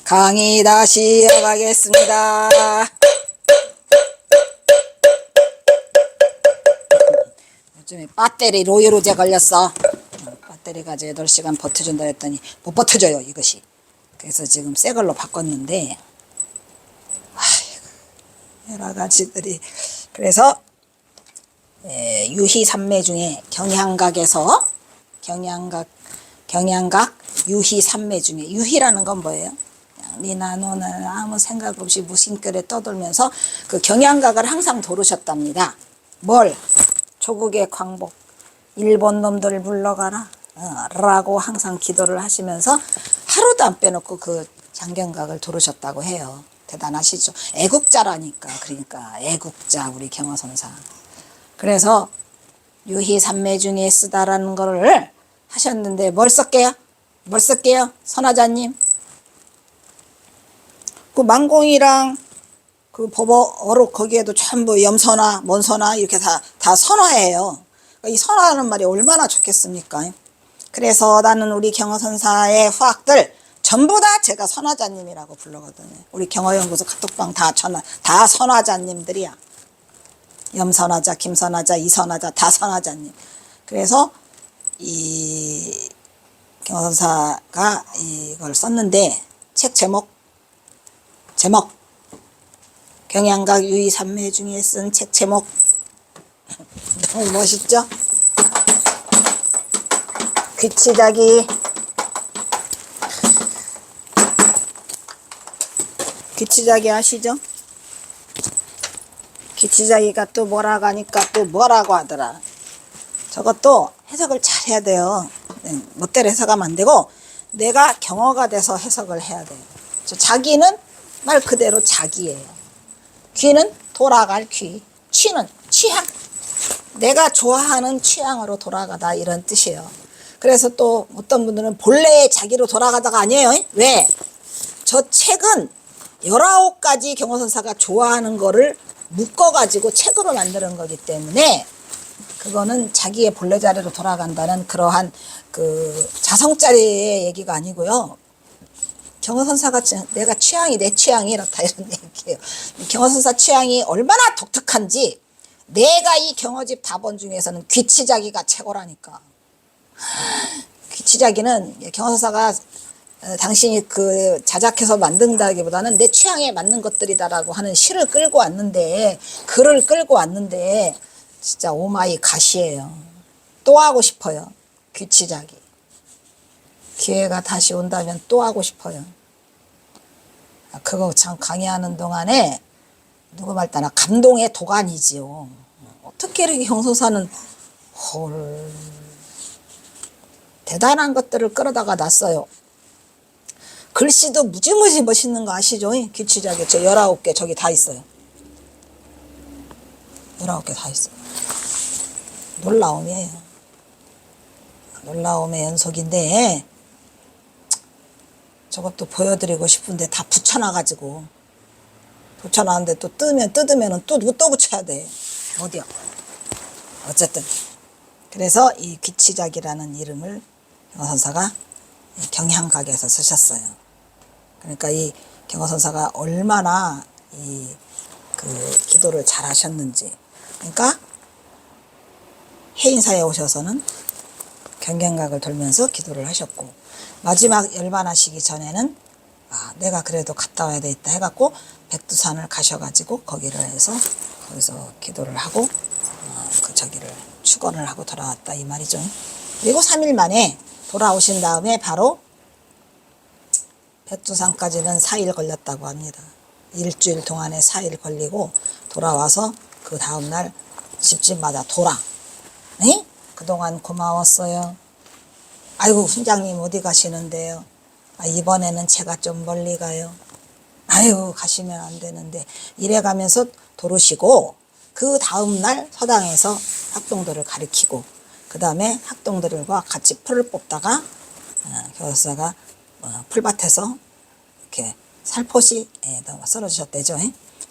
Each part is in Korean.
강의 다시 이어가겠습니다. 요즘에 배터리 로이로제 걸렸어. 배터리가 이제 8시간 버텨준다 했더니 못 버텨줘요 이것이. 그래서 지금 새 걸로 바꿨는데 여러 가지들이. 그래서 유희 삼매 중에 경향각에서 경향각 유희 삼매 중에 유희라는 건 뭐예요? 그냥 니나 너는 아무 생각 없이 무심결에 떠돌면서 그 경향각을 항상 도르셨답니다. 뭘? 조국의 광복, 일본 놈들 물러가라 라고 항상 기도를 하시면서 하루도 안 빼놓고 그 장경각을 도르셨다고 해요. 대단하시죠. 애국자라니까. 그러니까 애국자 우리 경허선사. 그래서 유희 삼매 중에 쓰다라는 거를 하셨는데 뭘 썼게요? 뭘 썼게요? 선화자님. 그 만공이랑 그 법어 어록 거기에도 전부 염선화, 먼선화 이렇게 다 선화예요. 이 선화라는 말이 얼마나 좋겠습니까? 그래서 나는 우리 경허선사의 후학들 전부 다 제가 선화자님이라고 부르거든요. 우리 경허연구소 카톡방 다 선화자님들이야. 염선화자, 김선화자, 이선화자 다 선화자님. 그래서 이 경허선사가 이걸 썼는데 책 제목 경향각 유희 삼매 중에 쓴 책 제목 너무 멋있죠? 귀치자기. 귀치자기 아시죠? 귀치자기가 또 뭐라고 하니까 또 뭐라고 하더라. 저것도 해석을 잘 해야 돼요. 멋대로 해석하면 안 되고 내가 경어가 돼서 해석을 해야 돼요. 자기는 말 그대로 자기예요. 귀는 돌아갈 귀. 취는 취향. 내가 좋아하는 취향으로 돌아가다 이런 뜻이에요. 그래서 또 어떤 분들은 본래의 자기로 돌아가다가 아니에요. 왜? 저 책은 19가지 경허선사가 좋아하는 거를 묶어가지고 책으로 만드는 거기 때문에 그거는 자기의 본래 자리로 돌아간다는 그러한 그 자성짜리의 얘기가 아니고요. 경허선사가 내가 취향이 내 취향이 이렇다 이런 얘기예요. 경허선사 취향이 얼마나 독특한지 내가 이 경허집 답원 중에서는 귀치자기가 최고라니까. 귀치자기는 경허선사가 당신이 그 자작해서 만든다기보다는 내 취향에 맞는 것들이다라고 하는 시를 끌고 왔는데 글을 끌고 왔는데 진짜 오마이 갓이에요. 또 하고 싶어요. 귀치자기. 기회가 다시 온다면 또 하고 싶어요. 그거 참 강의하는 동안에 누구 말 따나 감동의 도가니지요. 어떻게 이렇게 경서사는 헐 대단한 것들을 끌어다가 놨어요. 글씨도 무지무지 멋있는 거 아시죠? 귀치자기 저 19개 저기 다 있어요. 19개 다 있어요. 놀라움이에요. 놀라움의 연속인데 저것도 보여드리고 싶은데 다 붙여놔가지고 붙여놨는데 또 뜯으면 또 붙여야 돼. 어디야? 어쨌든 그래서 이 귀치자기라는 이름을 경허선사가 경향각에서 쓰셨어요. 그러니까 이 경허선사가 얼마나 이 그 기도를 잘 하셨는지. 그러니까 해인사에 오셔서는 경향각을 돌면서 기도를 하셨고 마지막 열반하시기 전에는 내가 그래도 갔다 와야 되겠다 해갖고 백두산을 가셔가지고 거기를 해서 거기서 기도를 하고 그 저기를 축원을 하고 돌아왔다 이 말이죠. 그리고 3일 만에 돌아오신 다음에 바로 백두산까지는 4일 걸렸다고 합니다. 일주일 동안에 4일 걸리고 돌아와서 그 다음날 집집마다 돌아. 네? 그동안 고마웠어요. 아이고 훈장님 어디 가시는데요? 이번에는 제가 좀 멀리 가요. 아유 가시면 안 되는데 이래 가면서 도르시고 그 다음날 서당에서 학동들을 가르치고 그 다음에 학동들과 같이 풀을 뽑다가 교사가 풀밭에서 이렇게 살포시 쓰러지셨대죠.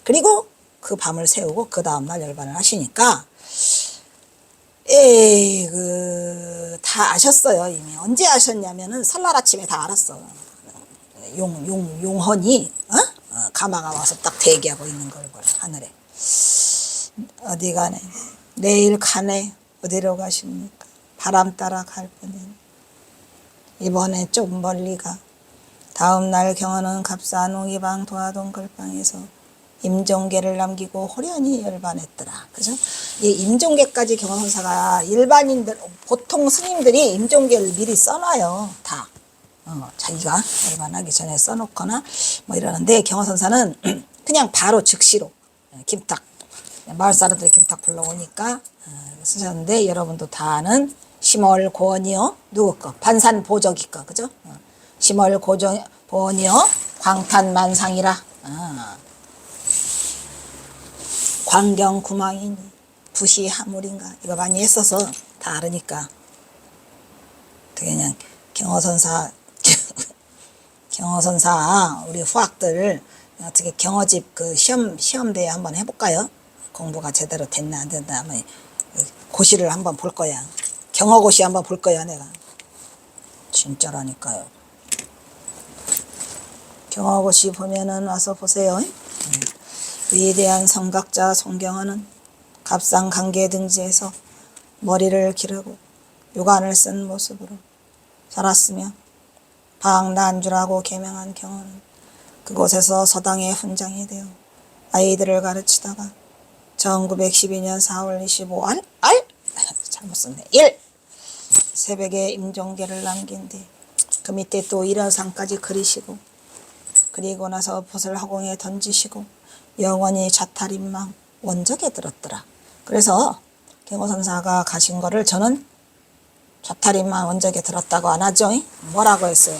그리고 그 밤을 새우고 그 다음날 열반을 하시니까 다 아셨어요. 이미 언제 아셨냐면은 설날 아침에 다 알았어. 용헌이 가마가 와서 딱 대기하고 있는 걸 봐. 하늘에. 어디 가네. 내일 가네. 어디로 가십니까? 바람 따라 갈 뿐이네. 이번에 좀 멀리 가. 다음 날 경호는 갑사농 이방 도하동 걸방에서 임종계를 남기고 호련히 열반했더라. 그죠? 이 임종계까지 경호선사가 일반인들, 보통 스님들이 임종계를 미리 써놔요. 다. 자기가 열반하기 전에 써놓거나 뭐 이러는데 경호선사는 그냥 바로 즉시로 김탁, 마을 사람들이 김탁 불러오니까 쓰셨는데, 여러분도 다 아는 심월고원이요. 누구 거? 반산보적이 거. 그죠? 심월고원이요. 광탄만상이라. 광경구망이니 부시하물인가. 이거 많이 했어서 다 알으니까. 어떻게 그냥 경허선사 우리 후학들 어떻게 경허집 그 시험대회 한번 해볼까요? 공부가 제대로 됐나 안 됐나 한번 고시를 한번 볼 거야. 경허고시 한번 볼 거야 내가. 진짜라니까요. 경허고시 보면은 와서 보세요. 위대한 성각자 송경헌은 갑상강계 등지에서 머리를 기르고 유관을 쓴 모습으로 살았으며 방난주라고 개명한 경헌은 그곳에서 서당의 훈장이 되어 아이들을 가르치다가 1912년 4월 25일 잘못 썼네. 1. 새벽에 임종계를 남긴 뒤 그 밑에 또 일화상까지 그리시고, 그리고 나서 봇을 허공에 던지시고 영원히 자탈인망 원적에 들었더라. 그래서 경호선사가 가신 거를 저는 자탈인망 원적에 들었다고 안 하죠. 뭐라고 했어요?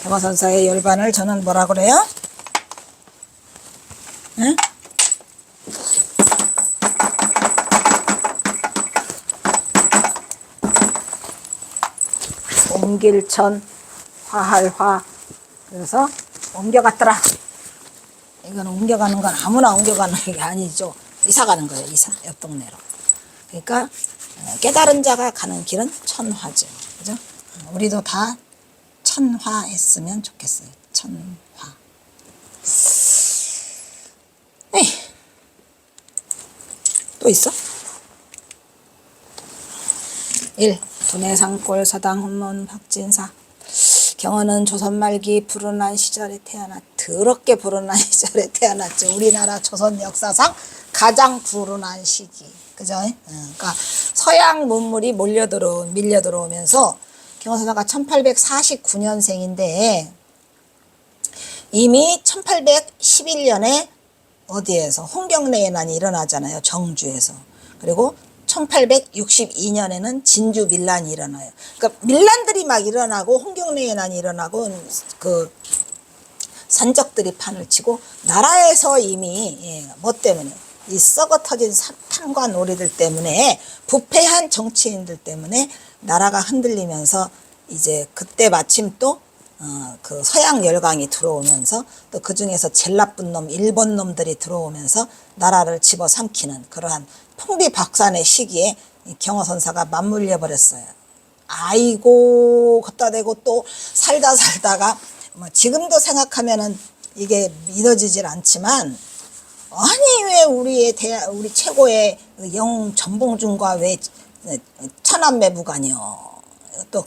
경호선사의 열반을 저는 뭐라고 그래요? 응? 옮길천 화할화. 그래서 옮겨갔더라. 이건 옮겨가는 건 아무나 옮겨가는 게 아니죠. 이사 가는 거예요. 이사. 옆 동네로. 그러니까 깨달은 자가 가는 길은 천화죠. 그죠? 우리도 다 천화했으면 좋겠어요. 천화. 네. 또 있어? 1. 두뇌상골 서당 훈문 박진사. 경헌은 조선 말기 불운한 시절에 더럽게 불운한 시절에 태어났죠. 우리나라 조선 역사상 가장 불운한 시기. 그죠? 그러니까 서양 문물이 밀려 들어오면서 경헌선사가 1849년생인데 이미 1811년에 어디에서 홍경래난이 일어나잖아요. 정주에서. 그리고 1862년에는 진주 밀란이 일어나요. 그러니까 밀란들이 막 일어나고 홍경래난이 일어나고 그 산적들이 판을 치고 나라에서 이미 뭐 때문에 이 썩어 터진 사탕과 놀이들 때문에 부패한 정치인들 때문에 나라가 흔들리면서 이제 그때 마침 또 그 서양 열강이 들어오면서 또 그 중에서 제일 나쁜 놈 일본 놈들이 들어오면서 나라를 집어삼키는 그러한 풍비박산의 시기에 경허선사가 맞물려 버렸어요. 아이고 걷다 대고 또 살다가 뭐 지금도 생각하면은 이게 믿어지질 않지만, 아니 왜 우리 최고의 영 전봉준과 왜 천안매부간이요. 또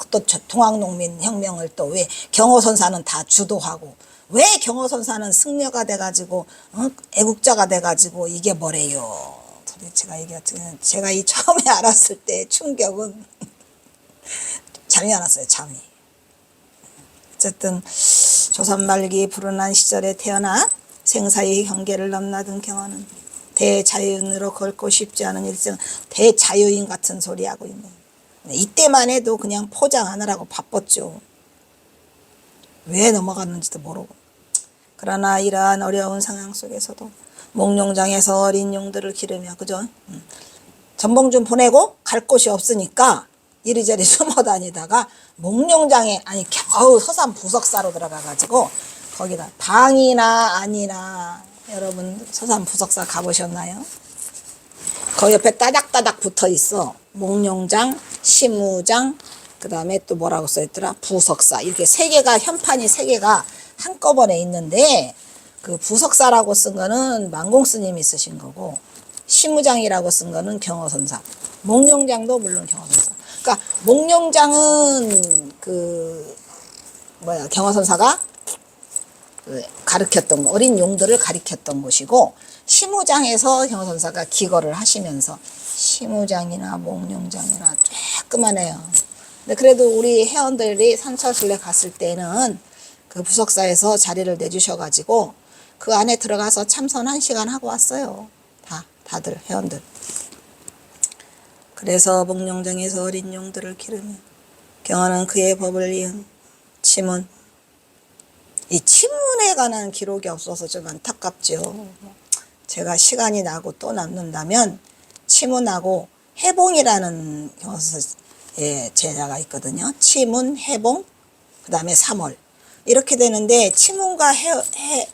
동학농민혁명을 또 왜 경허선사는 다 주도하고, 왜 경허선사는 승려가 돼가지고 애국자가 돼가지고 이게 뭐래요. 도대체가 제가 이 처음에 알았을 때 충격은 잠이 안 왔어요. 잠이. 어쨌든 조선 말기 불운한 시절에 태어나 생사의 경계를 넘나든 경헌은 대자유인으로 걸고 싶지 않은 일생, 대자유인 같은 소리 하고 있네. 이때만 해도 그냥 포장하느라고 바빴죠. 왜 넘어갔는지도 모르고. 그러나 이러한 어려운 상황 속에서도 목룡장에서 어린 용들을 기르며, 그죠? 전봉준 보내고 갈 곳이 없으니까 이리저리 숨어 다니다가 목룡장에, 아니 겨우 서산 부석사로 들어가가지고 거기다 방이나 아니나, 여러분 서산 부석사 가보셨나요? 그 옆에 따닥따닥 붙어 있어. 목룡장, 시무장, 그 다음에 또 뭐라고 써있더라? 부석사. 이렇게 세 개가, 현판이 세 개가 한꺼번에 있는데, 그 부석사라고 쓴 거는 만공 스님이 쓰신 거고, 시무장이라고 쓴 거는 경허선사. 목룡장도 물론 경허선사. 그러니까 목룡장은 경허선사가 가르쳤던 어린 용들을 가르쳤던 곳이고, 시무장에서 경허선사가 기거를 하시면서 시무장이나 목룡장이나 조그만해요. 근데 그래도 우리 회원들이 산처순례 갔을 때는 그 부석사에서 자리를 내주셔가지고 그 안에 들어가서 참선 1시간 하고 왔어요. 다들 회원들. 그래서 목룡장에서 어린 용들을 기르며 경허는 그의 법을 이은 치문. 이 치문에 관한 기록이 없어서 좀 안타깝죠. 제가 시간이 나고 또 남는다면 치문하고 해봉이라는 경허선사의 제자가 있거든요. 치문, 해봉, 그 다음에 삼월. 이렇게 되는데 치문과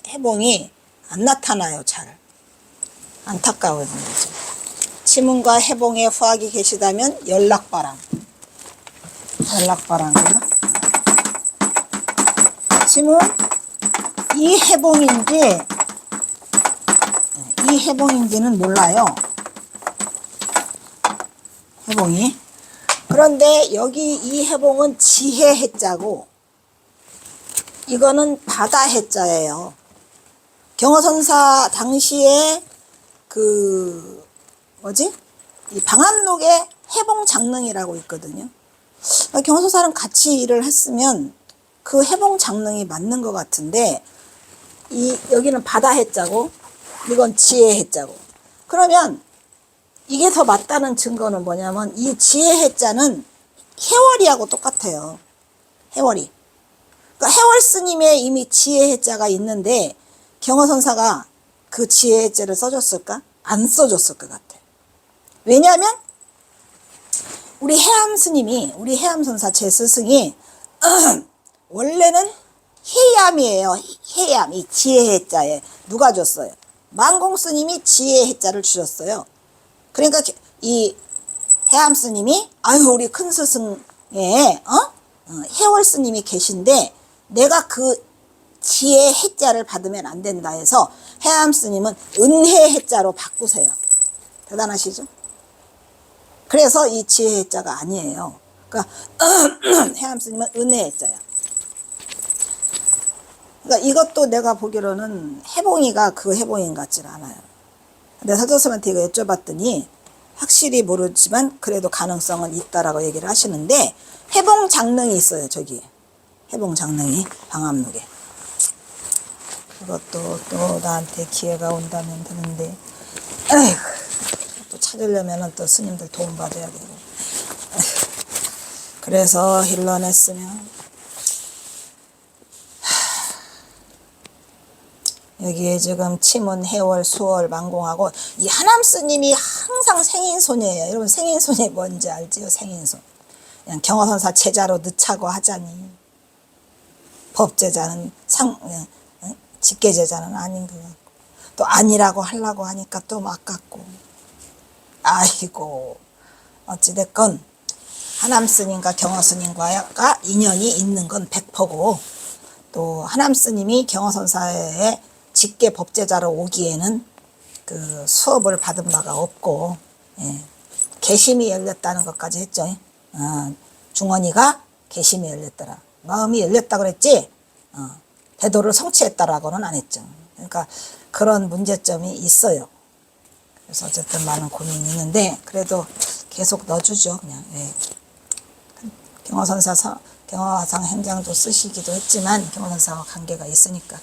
해봉이 안 나타나요. 잘. 안타까워요. 치문과 해봉에 후학이 계시다면 연락바람. 연락바람이요. 치문, 이 해봉인지는 몰라요. 해봉이. 그런데 여기 이 해봉은 지혜 해자고 이거는 바다 해자예요. 경허선사 당시에 이 방암록에 해봉장릉이라고 있거든요. 경허선사랑 같이 일을 했으면 그 해봉장릉이 맞는 것 같은데, 여기는 바다 해자고, 이건 지혜 해자고. 그러면 이게 더 맞다는 증거는 뭐냐면, 이 지혜 해자는 해월이하고 똑같아요. 해월이. 그러니까 해월 스님의 이미 지혜 해자가 있는데, 경허선사가 그 지혜 해자를 써줬을까? 안 써줬을 것 같아. 왜냐하면, 우리 해암선사 제 스승이, 원래는 해암이에요. 해암, 이 지혜 해자에. 누가 줬어요? 만공 스님이 지혜 해자를 주셨어요. 그러니까 이 해암 스님이, 우리 큰 스승에, 해월 스님이 계신데, 내가 그 지혜 해자를 받으면 안 된다 해서, 해암 스님은 은혜 해자로 바꾸세요. 대단하시죠? 그래서 이 지혜 해자가 아니에요. 그러니까, 해암 스님은 은혜 해자야. 그러니까 이것도 내가 보기로는 해봉이가 그 해봉인 것 같지 않아요. 근데 사조스님한테 이거 여쭤봤더니 확실히 모르지만 그래도 가능성은 있다라고 얘기를 하시는데, 해봉장릉이 있어요. 저기 해봉장릉이 방암록에. 그것도 또 나한테 기회가 온다면 되는데, 또 찾으려면 또 스님들 도움 받아야 되고. 그래서 hir러냈으면 여기에 지금 치문, 해월, 수월, 만공하고 이 하남 스님이 항상 생인손이에요. 여러분 생인손이 뭔지 알지요? 생인손. 그냥 경허선사 제자로 넣자고 하자니 법제자는 직계제자는 아닌 것 같고, 또 아니라고 하려고 하니까 또 막 같고. 아이고, 어찌됐건 하남 스님과 경허 스님과 인연이 있는 건 100%고, 또 하남 스님이 경허선사에 직계 법제자로 오기에는 그 수업을 받은 바가 없고, 개심이 열렸다는 것까지 했죠. 중원이가 개심이 열렸더라. 마음이 열렸다 그랬지, 대도를 성취했다라고는 안 했죠. 그러니까 그런 문제점이 있어요. 그래서 어쨌든 많은 고민이 있는데, 그래도 계속 넣어주죠. 그냥. 경허화상 행장도 쓰시기도 했지만 경허선사와 관계가 있으니까.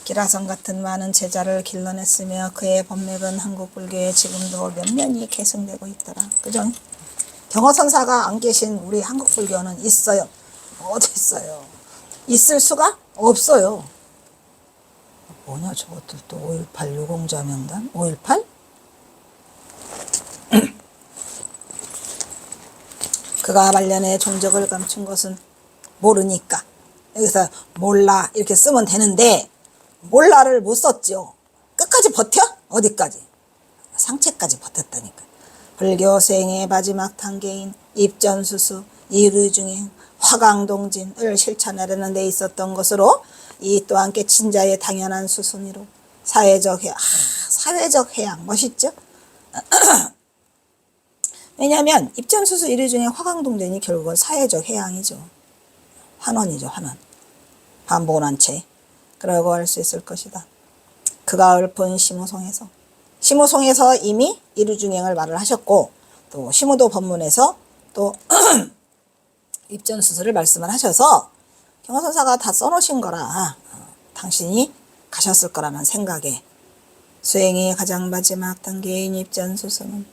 기라성 같은 많은 제자를 길러냈으며 그의 법맥은 한국 불교에 지금도 몇 년이 계승되고 있더라. 그죠? 경허선사가 안 계신 우리 한국 불교는 있어요. 어디 있어요? 있을 수가 없어요. 뭐냐 저것들 또 5.18 유공자 명단? 5.18? 그가 말년에 종적을 감춘 것은 모르니까. 여기서 몰라 이렇게 쓰면 되는데 몰라를 못 썼죠. 끝까지 버텨? 어디까지? 상체까지 버텼다니까. 불교 수행의 마지막 단계인 입전수수, 이루중행, 화강동진을 실천하려는 데 있었던 것으로 이 또한 친자의 당연한 수순위로 사회적 해양, 사회적 해양 멋있죠? 왜냐하면 입전수수 이루중행 화강동진이 결국은 사회적 해양이죠. 환원이죠, 환원. 반복한 채 그러고 할 수 있을 것이다. 그가 읊은 심우송에서 이미 이루중행을 말을 하셨고 또 심우도 법문에서 또 입전수수를 말씀을 하셔서 경화선사가 다 써놓으신 거라 당신이 가셨을 거라는 생각에 수행의 가장 마지막 단계인 입전수수는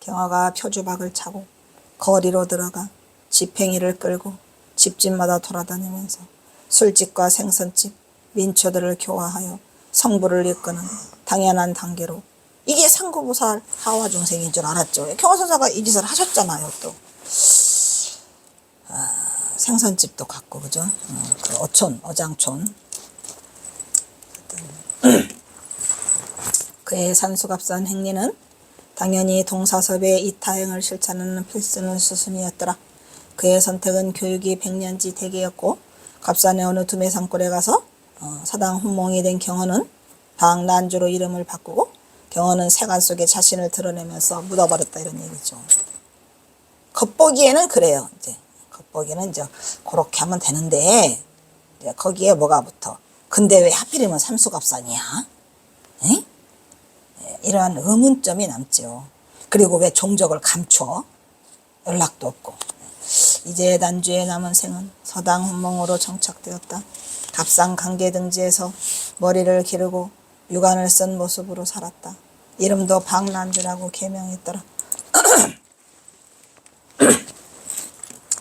경화가 표주박을 차고 거리로 들어가 집행이를 끌고 집집마다 돌아다니면서 술집과 생선집, 민초들을 교화하여 성부를 이끄는 당연한 단계로 이게 상구보살 하와중생인 줄 알았죠. 경화선사가 이 짓을 하셨잖아요. 또 생선집도 갔고 그죠? 그 어촌, 어장촌 그의 산수갑산 행리는 당연히 동사섭의 이타행을 실천하는 필수는 수순이었더라. 그의 선택은 교육이 백년지 대계였고 갑산의 어느 두메 산골에 가서 사당 훈몽이 된 경원은 방난주로 이름을 바꾸고 경원은 세간 속에 자신을 드러내면서 묻어버렸다 이런 얘기죠. 겉보기에는 그래요. 이제 겉보기에는 이제 그렇게 하면 되는데 이제 거기에 뭐가 붙어. 근데 왜 하필이면 삼수갑산이야? 에? 이러한 의문점이 남죠. 그리고 왜 종적을 감춰? 연락도 없고. 이제 단주의 남은 생은 서당 훈몽으로 정착되었다. 갑상 강계 등지에서 머리를 기르고 유관을 쓴 모습으로 살았다. 이름도 박난주라고 개명했더라.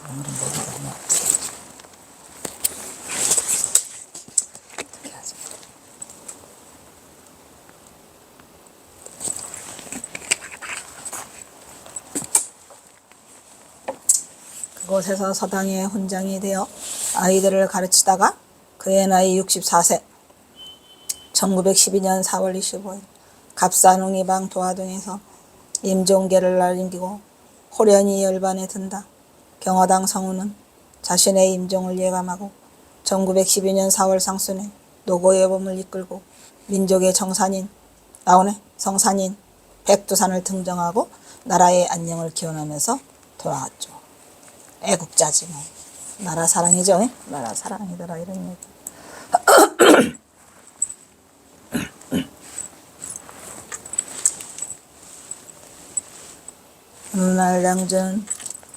오늘은 머리가 너무 아프다. 어떻게 하지? 그곳에서 서당의 훈장이 되어 아이들을 가르치다가 그의 나이 64세 1912년 4월 25일 갑산웅이방 도화동에서 임종계를 날리고 호련히 열반에 든다. 경화당 성우는 자신의 임종을 예감하고 1912년 4월 상순에 노고의 범을 이끌고 민족의 정산인 성산인 백두산을 등정하고 나라의 안녕을 기원하면서 돌아왔죠. 애국자지 뭐. 나라 사랑이죠. 나라 사랑이더라 이런 얘기. 어느 날 양주는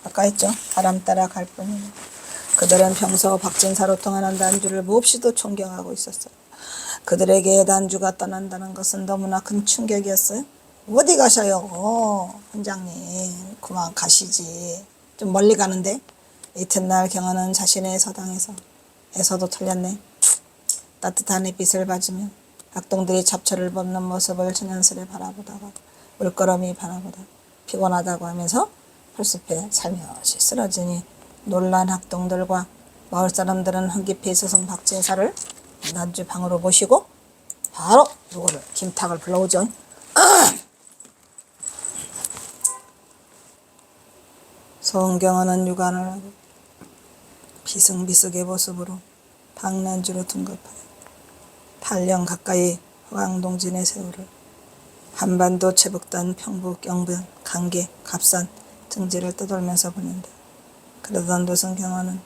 아까 했죠. 바람 따라 갈 뿐이니 그들은 평소 박진사로 통하는 단주를 몹시도 존경하고 있었어요. 그들에게 단주가 떠난다는 것은 너무나 큰 충격이었어요. 어디 가셔요? 훈장님 그만 가시지. 좀 멀리 가는데 이튿날 경화는 자신의 서당에서도 틀렸네. 따뜻한 햇빛을 받으며 학동들이 잡초를 뽑는 모습을 천연스레 바라보다가 물끄러미 바라보다 피곤하다고 하면서 풀숲에 살며시 쓰러지니 놀란 학동들과 마을 사람들은 흥깊이 스승 박진사를 난주 방으로 모시고 바로 누구를 김탁을 불러오죠. 성경화는 유관을 하고 비승비석의 모습으로 박난주로 둔갑하여 8년 가까이 화강동진의 세월을 한반도 최북단 평북 영변 강계 갑산 등지를 떠돌면서 보낸다. 그러던 도성경화는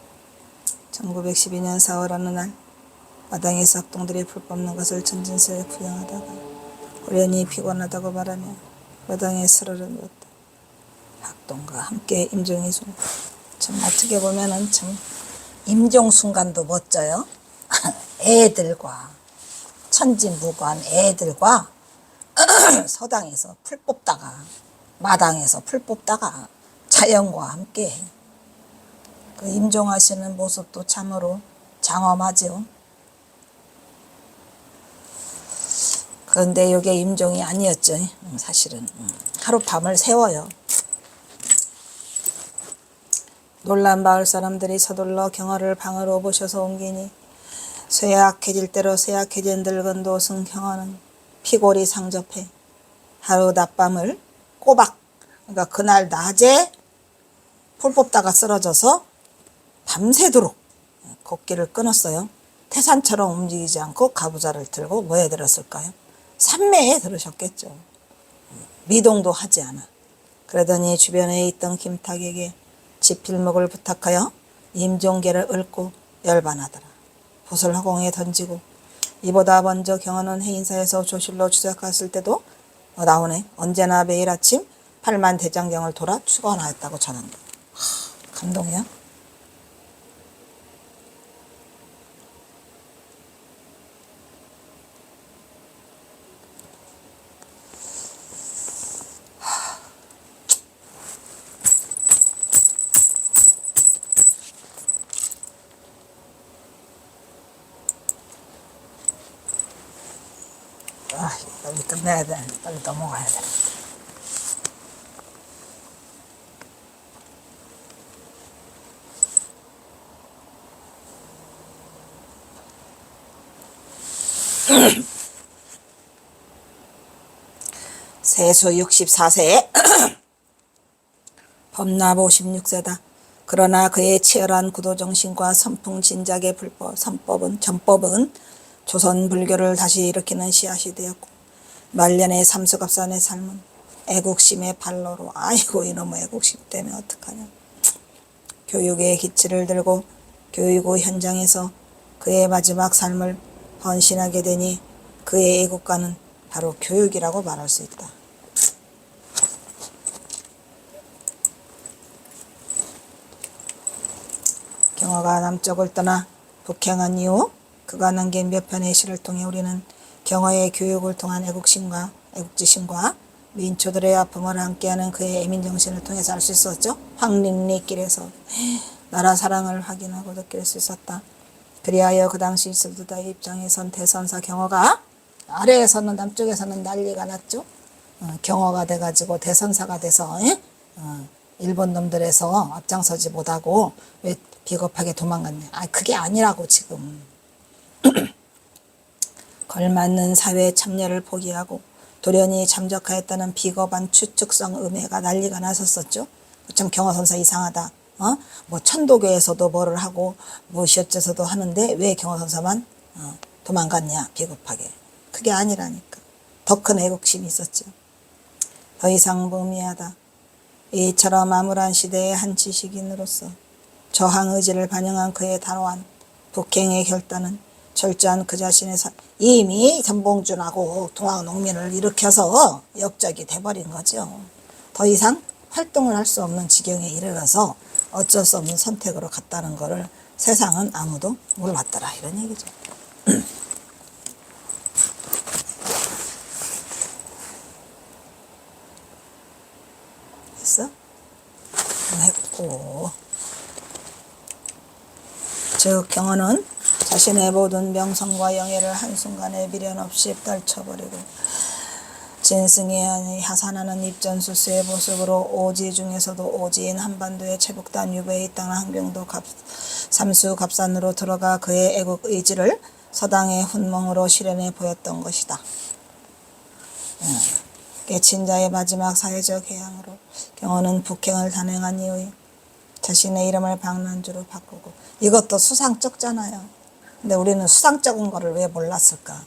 1912년 4월 어느 날 마당에서 학동들이 풀 뽑는 것을 전진서에 구경하다가 호련히 피곤하다고 말하며 마당에 쓰러져 누웠다. 학동과 함께 임종의 순간. 참 어떻게 보면은 참 임종 순간도 멋져요. 애들과 천진무관 애들과 서당에서 풀 뽑다가 마당에서 풀 뽑다가 자연과 함께 그 임종하시는 모습도 참으로 장엄하죠. 그런데 이게 임종이 아니었죠. 사실은 하룻밤을 새워요. 놀란 마을 사람들이 서둘러 경화를 방으로 모셔서 옮기니 쇠약해질 대로 쇠약해진 늙은 도승 경화는 피골이 상접해 하루 낮밤을 꼬박 그러니까 그날 낮에 폴 뽑다가 쓰러져서 밤새도록 걷기를 끊었어요. 태산처럼 움직이지 않고 가부좌를 들고 뭐에 들었을까요? 산매에 들으셨겠죠. 미동도 하지 않아. 그러더니 주변에 있던 김탁에게 지필목을 부탁하여 임종계를 읊고 열반하더라. 붓을 허공에 던지고 이보다 먼저 경헌은 해인사에서 조실로 추적했을 때도 나오네. 언제나 매일 아침 8만 대장경을 돌아 축원하였다고 전한다. 감동이야. 빨리 끝내야 돼. 빨리 넘어가야 돼. 세수 64세에 범나보 16세다. 그러나 그의 치열한 구도정신과 선풍진작의 전법은 조선 불교를 다시 일으키는 씨앗이 되었고 말년의 삼수갑산의 삶은 애국심의 발로로 아이고 이놈의 애국심 때문에 어떡하냐. 교육의 기치를 들고 교육의 현장에서 그의 마지막 삶을 헌신하게 되니 그의 애국가는 바로 교육이라고 말할 수 있다. 경화가 남쪽을 떠나 북향한 이후 그가 남긴 몇 편의 시를 통해 우리는 경화의 교육을 통한 애국심과 애국지심과 민초들의 아픔을 함께하는 그의 애민정신을 통해서 알 수 있었죠. 황린리길에서 나라 사랑을 확인하고 느낄 수 있었다. 그리하여 그 당시 스부다의 입장에선 대선사 경화가 아래에서는 남쪽에서는 난리가 났죠. 경화가 돼가지고 대선사가 돼서 일본 놈들에서 앞장서지 못하고 왜 비겁하게 도망갔냐. 그게 아니라고 지금. 걸맞는 사회 참여를 포기하고 돌연히 잠적하였다는 비겁한 추측성 음해가 난리가 났었었죠. 참 경화선사 이상하다. 뭐 천도교에서도 뭐를 하고 무엇이어째서도 하는데 왜 경화선사만 도망갔냐 비겁하게. 그게 아니라니까. 더 큰 애국심이 있었죠. 더 이상 무미하다. 이처럼 암울한 시대의 한 지식인으로서 저항 의지를 반영한 그의 단호한 북행의 결단은 철저한 그 자신의 이미 전봉준하고 동학농민을 일으켜서 역적이 돼버린 거죠. 더 이상 활동을 할 수 없는 지경에 이르러서 어쩔 수 없는 선택으로 갔다는 것을 세상은 아무도 몰랐더라 이런 얘기죠. 됐어? 했고 즉 경헌은 자신의 모든 명성과 영예를 한순간에 미련 없이 떨쳐버리고 진승의 하산하는 입전수수의 모습으로 오지 중에서도 오지인 한반도의 최북단 유배에 있다는 항병도 삼수갑산으로 들어가 그의 애국 의지를 서당의 훈몽으로 실현해 보였던 것이다. 깨친 자의 마지막 사회적 해양으로 경헌은 북행을 단행한 이후에 자신의 이름을 방난주로 바꾸고 이것도 수상쩍잖아요. 근데 우리는 수상쩍은 거를 왜 몰랐을까?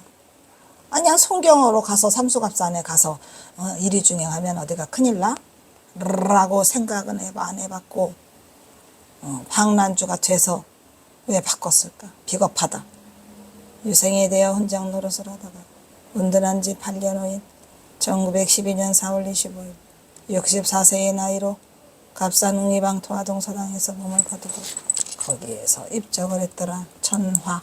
아니야 송경으로 가서 삼수갑산에 가서 이리중행하면 어디가 큰일 나? 라고 생각은 안 해봤고 방난주가 돼서 왜 바꿨을까? 비겁하다. 유생에 대해 혼장 노릇을 하다가 운둔한 지 8년 후인 1912년 4월 25일 64세의 나이로 갑산웅이방 통화동서당에서 몸을 거두고 거기에서 입적을 했더라. 천화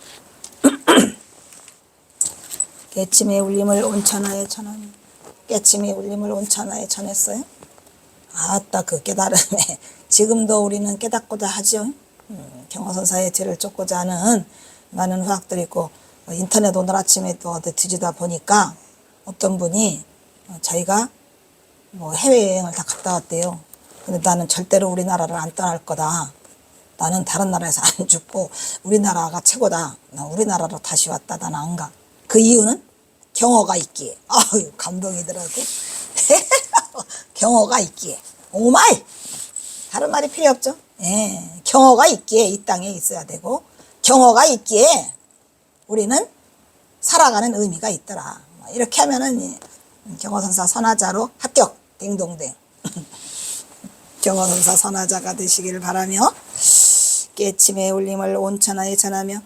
깨침의 울림을 온천하에 전하니 깨침의 울림을 온천하에 전했어요. 아따 그 깨달음에 지금도 우리는 깨닫고자 하죠. 경화선사의 뒤를 쫓고자 하는 많은 후학들이 있고 인터넷 오늘 아침에 또 어디 뒤지다 보니까 어떤 분이 자기가 뭐 해외여행을 다 갔다 왔대요. 근데 나는 절대로 우리나라를 안 떠날 거다. 나는 다른 나라에서 안 죽고 우리나라가 최고다. 나 우리나라로 다시 왔다. 나는 안 가. 그 이유는 경어가 있기에. 아유 감동이더라고. 경어가 있기에. 오마이! 다른 말이 필요 없죠. 예, 경어가 있기에 이 땅에 있어야 되고 경어가 있기에 우리는 살아가는 의미가 있더라. 이렇게 하면은 경어선사 선화자로 합격. 딩동댕. 경어선사 선화자가 되시길 바라며 깨침의 울림을 온천하에 전하며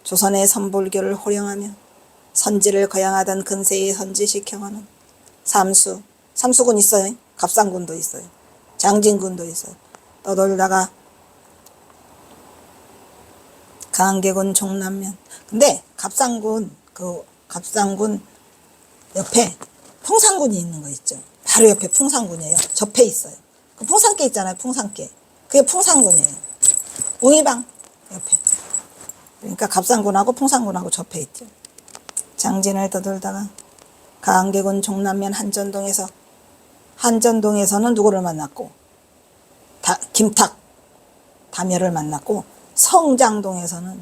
조선의 선불교를 호령하며 선지를 거양하던 근세의 선지식 경어는 삼수군 있어요. 갑상군도 있어요. 장진군도 있어요. 떠돌다가 강계군 종남면. 근데 갑상군 옆에 풍산군이 있는 거 있죠. 바로 옆에 풍산군이에요. 접해 있어요. 그 풍산계 있잖아요. 풍산계. 그게 풍산군이에요. 웅이방 옆에. 그러니까 갑상군하고 풍산군하고 접해 있죠. 장진을 떠돌다가 강계군 종남면 한전동에서는 누구를 만났고 김탁 담열을 만났고 성장동에서는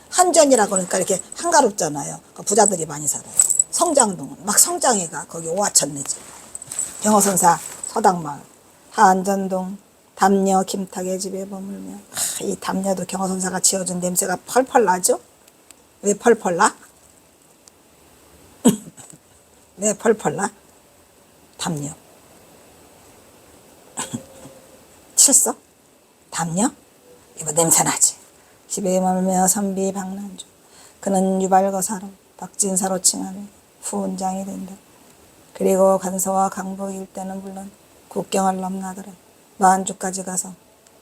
한전이라고 그러니까 이렇게 한가롭잖아요. 부자들이 많이 살아요. 성장동은 막 성장해가 거기 오하천내지. 경어선사 서당마을 한전동 담녀 김탁의 집에 머물며 이 담녀도 경어선사가 지어준 냄새가 펄펄 나죠? 왜 펄펄 나? 왜 펄펄 나? 담녀 칠서? 담녀? 이거 냄새나지. 집에 머물며 선비 박난주 그는 유발거사로 박진사로 칭하며 후원장이 된다. 그리고 간서와 강북 일대는 물론 국경을 넘나들어 만주까지 가서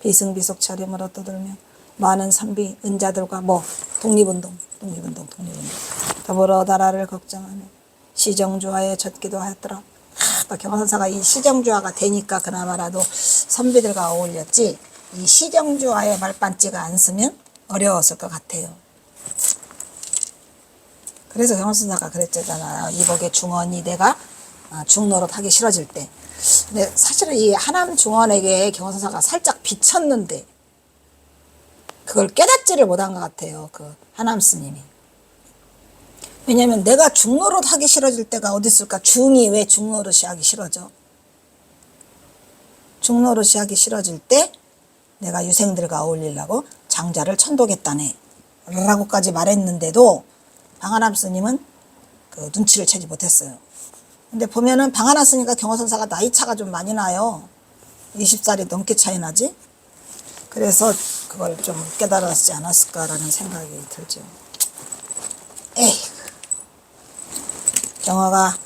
비승비속 차림으로 떠들며 많은 선비 은자들과 독립운동 더불어 나라를 걱정하며 시정주화에 젖기도 하였더라. 경어선사가 이 시정주화가 되니까 그나마라도 선비들과 어울렸지 이 시정주화에 말반지가 안 쓰면 어려웠을 것 같아요. 그래서 경어선사가 그랬잖아요. 이복의 중원이 내가 중노릇 하기 싫어질 때. 근데 사실은 이 하남 중원에게 경어선사가 살짝 비쳤는데 그걸 깨닫지를 못한 것 같아요. 그 하남 스님이. 왜냐면 내가 중노릇 하기 싫어질 때가 어디 있을까? 중이 왜 중노릇이 하기 싫어져? 중노릇이 하기 싫어질 때 내가 유생들과 어울리려고 장자를 천독했다네 라고까지 말했는데도 방한함 스님은 그 눈치를 채지 못했어요. 근데 보면은 방한함 스님과 경어선사가 나이 차가 좀 많이 나요. 20살이 넘게 차이 나지? 그래서 그걸 좀 깨달았지 않았을까라는 생각이 들죠. 에이, 경어가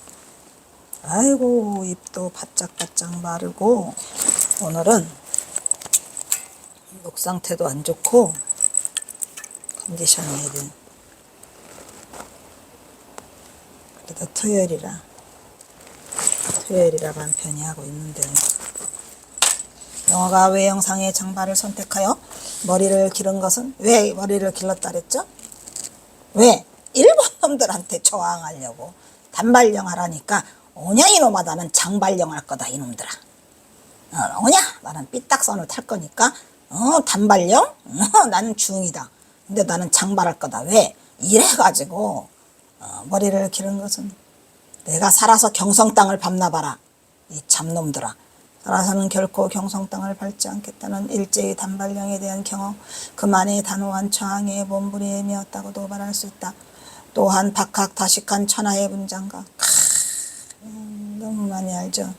아이고 입도 바짝바짝 마르고 오늘은 목 상태도 안 좋고 컨디션이 그래도 토요일이라 반 편히 하고 있는데 경어가 외영상의 장발을 선택하여 머리를 기른 것은 왜 머리를 길렀다 그랬죠? 왜? 일본 놈들한테 저항하려고 단발령 하라니까 오냐 이놈아 나는 장발령 할 거다 이놈들아. 오냐 나는 삐딱선을 탈 거니까 단발령? 나는 중이다. 근데 나는 장발할 거다. 왜? 이래가지고 머리를 기른 것은 내가 살아서 경성 땅을 밟나봐라. 이 잡놈들아. 살아서는 결코 경성 땅을 밟지 않겠다는 일제의 단발령에 대한 경험 그만의 단호한 저항의 몸부림이었다고도 말할 수 있다. 또한 박학다식한 천하의 분장가 너무 많이 알죠.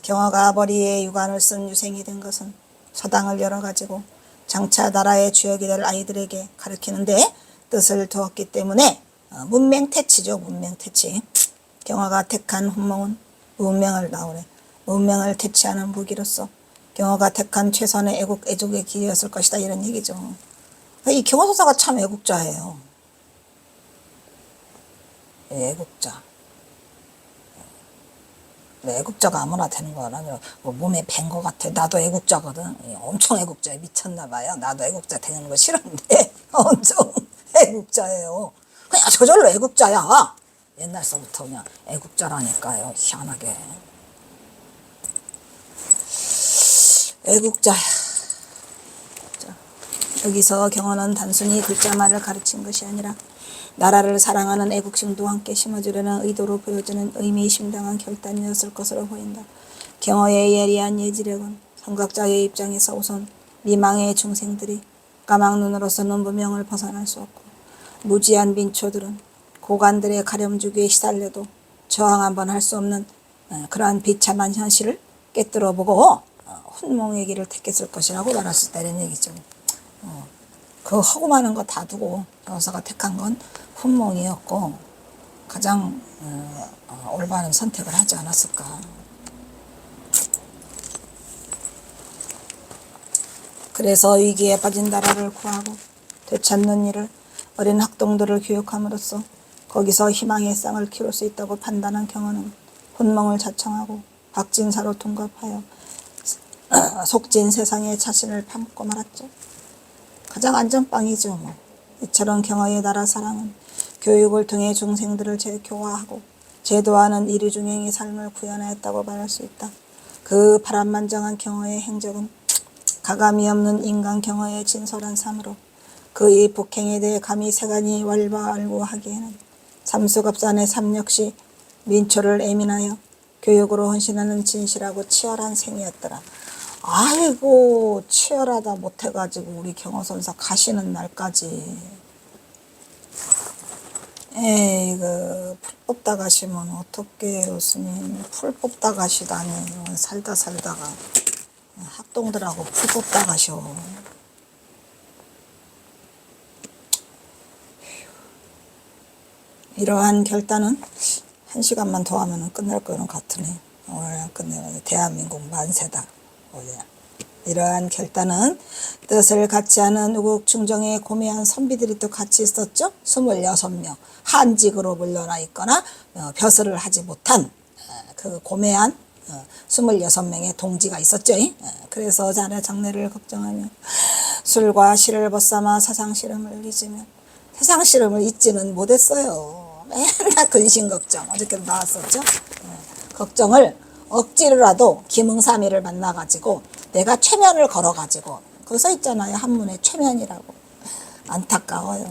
경어가 머리에 유관을 쓴 유생이 된 것은 서당을 열어가지고 장차 나라의 주역이 될 아이들에게 가르치는데 뜻을 두었기 때문에 문맹태치죠. 문맹태치. 경어가 택한 훈몽은 문명을 나오래. 문명을 퇴치하는 무기로서 경어가 택한 최선의 애국의 길이었을 것이다 이런 얘기죠. 이 경어선사가 참 애국자예요. 애국자. 애국자가 아무나 되는 건 아니라 몸에 밴 것 같아. 나도 애국자거든. 엄청 애국자에 미쳤나봐요. 나도 애국자 되는 거 싫은데 엄청 애국자예요. 그냥 저절로 애국자야. 옛날서부터 그냥 애국자라니까요. 희한하게. 애국자야. 자, 여기서 경어는 단순히 글자말을 가르친 것이 아니라 나라를 사랑하는 애국심도 함께 심어주려는 의도로 보여주는 의미심장한 결단이었을 것으로 보인다. 경어의 예리한 예지력은 경각자의 입장에서 우선 미망의 중생들이 까막눈으로서는 무명을 벗어날 수 없고 무지한 민초들은 고관들의 가렴주기에 시달려도 저항 한번 할 수 없는 그러한 비참한 현실을 깨뜨려보고 혼몽의 길을 택했을 것이라고 말했을 때는 얘기죠. 그 허구 많은 거 다 두고 여사가 택한 건 혼몽이었고 가장 올바른 선택을 하지 않았을까. 그래서 위기에 빠진 나라를 구하고 되찾는 일을 어린 학동들을 교육함으로써 거기서 희망의 쌍을 키울 수 있다고 판단한 경호는 혼몽을 자청하고 박진사로 통갑하여 속진 세상에 자신을 파묻고 말았죠. 가장 안전빵이죠. 뭐. 이처럼 경호의 나라 사랑은 교육을 통해 중생들을 재교화하고 제도하는 이류중행의 삶을 구현하였다고 말할 수 있다. 그 파란만장한 경호의 행적은 가감이 없는 인간 경호의 진솔한 삶으로 그의 복행에 대해 감히 세간이 왈바알고 하기에는 삼수갑산의 삶 역시 민초를 애민하여 교육으로 헌신하는 진실하고 치열한 생이었더라. 아이고 치열하다 못해가지고 우리 경호선사 가시는 날까지 에이 풀 뽑다 가시면 어떡해요 스님. 풀 뽑다 가시다니. 살다가 학동들하고 풀 뽑다 가셔. 이러한 결단은 1시간만 더 하면 끝날 거는 같으네. 오늘 안 끝내면 대한민국 만세다. 이러한 결단은 뜻을 같이 하는 우국충정의 고매한 선비들이 또 같이 있었죠. 26명 한직으로 물러나 있거나 벼슬을 하지 못한 그 고매한 26명의 동지가 있었죠. 그래서 자네 장래를 걱정하며 술과 시를 벗삼아 세상 시름을 잊으며 세상 시름을 잊지는 못했어요. 맨날 근심 걱정. 어저께도 나왔었죠. 걱정을 억지로라도 김응삼이를 만나가지고 내가 최면을 걸어가지고 거기 써 있잖아요. 한문에 최면이라고. 안타까워요.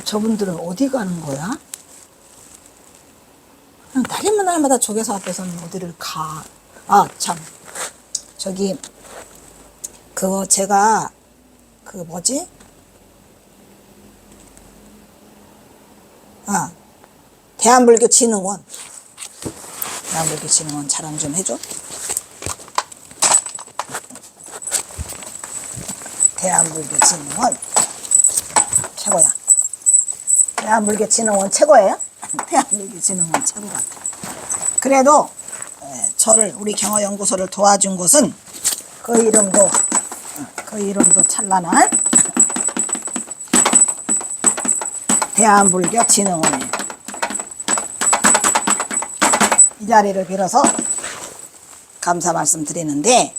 저분들은 어디 가는 거야? 그냥 날이면 날마다 조계사 앞에서는 어디를 가. 아 참 저기 그거 제가 그 뭐지? 대한불교진흥원 자랑 좀 해줘. 대한불교진흥원 최고야. 대한불교진흥원 최고예요? 대한불교진흥원 최고 같아. 그래도 저를 우리 경호연구소를 도와준 곳은 그 이름도 찬란한 대한불교진흥원이에요. 이 자리를 빌어서 감사 말씀 드리는데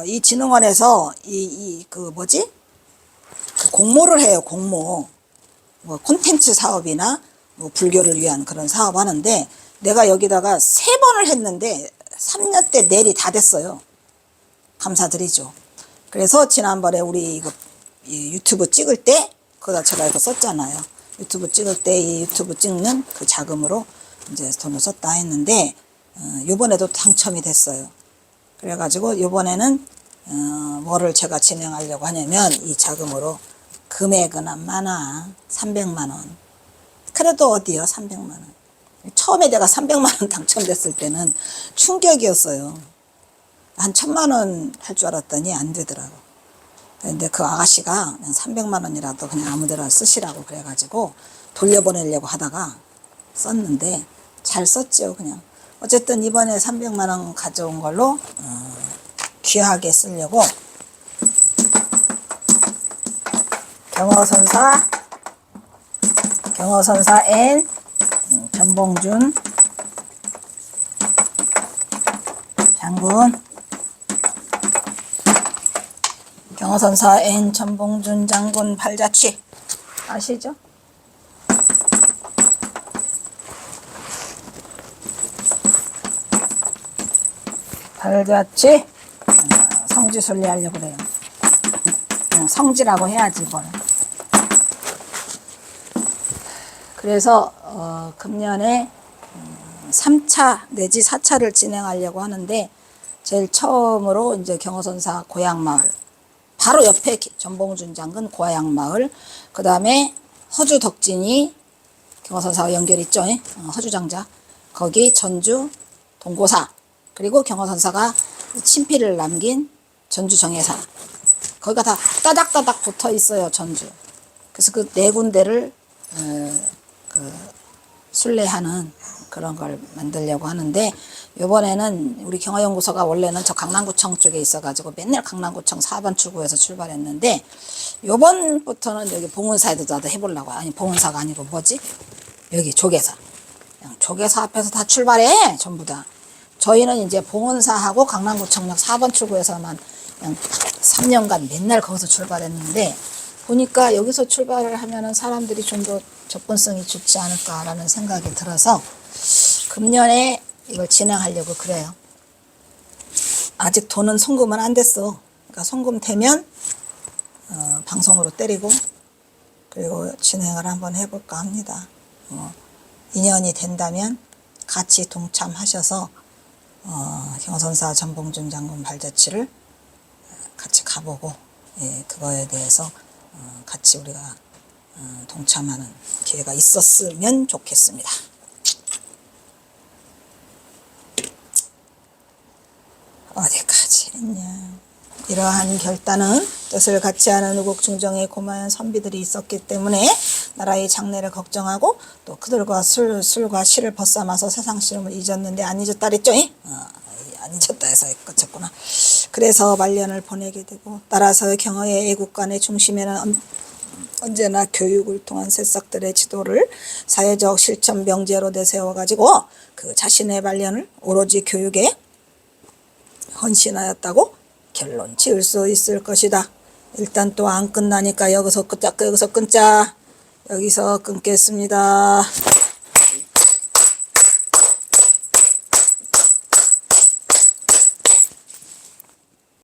이 진흥원에서 그 공모를 해요. 공모 뭐 콘텐츠 사업이나 뭐 불교를 위한 그런 사업 하는데 내가 여기다가 3번을 했는데 3년 때 내일이 다 됐어요. 감사드리죠. 그래서 지난번에 우리 이거 유튜브 찍을 때 그거다 제가 이거 썼잖아요. 유튜브 찍을 때 이 유튜브 찍는 그 자금으로 이제 돈을 썼다 했는데 요번에도 당첨이 됐어요. 그래가지고 요번에는 뭐를 제가 진행하려고 하냐면 이 자금으로 금액은 안 많아. 300만 원. 그래도 어디요 300만 원. 처음에 내가 300만 원 당첨됐을 때는 충격이었어요. 한 1000만 원 할 줄 알았더니 안 되더라고. 근데 그 아가씨가 그냥 300만 원이라도 그냥 아무데나 쓰시라고 그래가지고 돌려보내려고 하다가 썼는데 잘 썼죠. 그냥 어쨌든 이번에 300만 원 가져온 걸로 귀하게 쓰려고 경호선사 N 전봉준 장군 경호선사 N 전봉준 장군 발자취 아시죠? 발자취 성지순례 하려고 그래요. 성지라고 해야지 뭘. 그래서 금년에 3차 내지 4차를 진행하려고 하는데 제일 처음으로 이제 경허선사 고향마을, 바로 옆에 전봉준 장군 고향마을, 그 다음에 허주 덕진이 경허선사와 연결 있죠. 허주장자, 거기 전주 동고사, 그리고 경허선사가 친필을 남긴 전주 정예사, 거기가 다 따닥따닥 붙어 있어요. 전주. 그래서 그 네 군데를 순례하는 그런 걸 만들려고 하는데, 요번에는 우리 경화연구소가 원래는 저 강남구청 쪽에 있어가지고 맨날 강남구청 4번 출구에서 출발했는데, 요번부터는 여기 봉은사에도 나도 해보려고. 아니, 봉은사가 아니고 뭐지? 여기 조계사. 그냥 조계사 앞에서 다 출발해. 전부 다. 저희는 이제 봉은사하고 강남구청역 4번 출구에서만 그냥 3년간 맨날 거기서 출발했는데, 보니까 여기서 출발을 하면은 사람들이 좀 더 접근성이 좋지 않을까라는 생각이 들어서 금년에 이걸 진행하려고 그래요. 아직 돈은 송금은 안 됐어. 그러니까 송금되면 방송으로 때리고, 그리고 진행을 한번 해볼까 합니다. 인연이 된다면 같이 동참하셔서 경선사 전봉준 장군 발자취를 같이 가보고, 예, 그거에 대해서 같이 우리가 동참하는 기회가 있었으면 좋겠습니다. 어디까지 했냐. 이러한 결단은 뜻을 같이 하는 우국충정의 고마운 선비들이 있었기 때문에 나라의 장래를 걱정하고 또 그들과 술과 시를 벗삼아서 세상 시름을 잊었는데 안 잊었다 그랬죠? 안 잊었다 해서 끝쳤구나. 그래서 말년을 보내게 되고, 따라서 경허의 애국간의 중심에는 언제나 교육을 통한 새싹들의 지도를 사회적 실천 명제로 내세워가지고 그 자신의 말년을 오로지 교육에 헌신하였다고 결론 지을 수 있을 것이다. 일단 또 안 끝나니까 여기서 끊자. 여기서 끊겠습니다.